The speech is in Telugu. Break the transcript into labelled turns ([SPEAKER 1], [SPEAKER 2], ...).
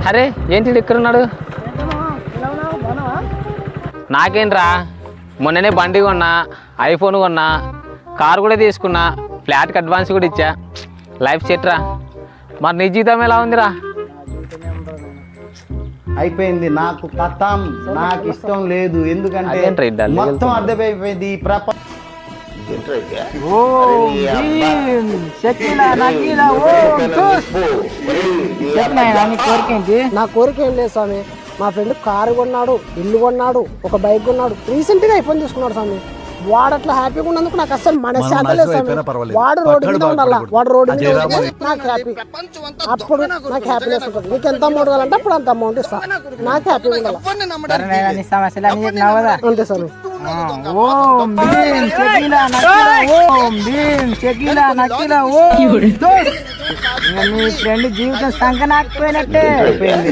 [SPEAKER 1] అరే ఏంటి ఇక్కడ ఉన్నాడు? నాకేంట్రా, మొన్ననే బండి కొన్నా, ఐఫోన్ కొన్నా, కారు కూడా తీసుకున్నా, ఫ్లాట్కి అడ్వాన్స్ కూడా ఇచ్చా. లైఫ్ సెట్ రా. మరి నీ జీవితం ఎలా ఉందిరా?
[SPEAKER 2] అయిపోయింది నాకు కథం. నాకు ఇష్టం లేదు, ఎందుకంటే మొత్తం అర్థమైపోయింది ఈ ప్రపంచం.
[SPEAKER 3] నా కోరిక ఏం లేదు స్వామి. మా ఫ్రెండ్ కారు కొన్నాడు, ఇల్లు కొన్నాడు, ఒక బైక్ కొన్నాడు, రీసెంట్ గా ఐఫోన్ తీసుకున్నాడు స్వామి. వాడు అట్లా హ్యాపీగా ఉన్నందుకు నాకు అసలు మనశ్శాంతి లేదు స్వామి. వాడు రోడ్డు మీద ఉండాలా, వాడు రోడ్డు మీద ఉంటే నాకు హ్యాపీ. అప్పుడు నాకు హ్యాపీనెస్ ఉంటుంది. నీకు ఎంత అమౌంట్ కావాలంటే అప్పుడు అంత అమౌంట్ ఇస్తా. నాకు హ్యాపీగా ఉండాలి అంతే స్వామి.
[SPEAKER 4] నీ ఫ్రెండ్ జీవితం సంకనాకపోయినట్టే.
[SPEAKER 2] అయిపోయింది.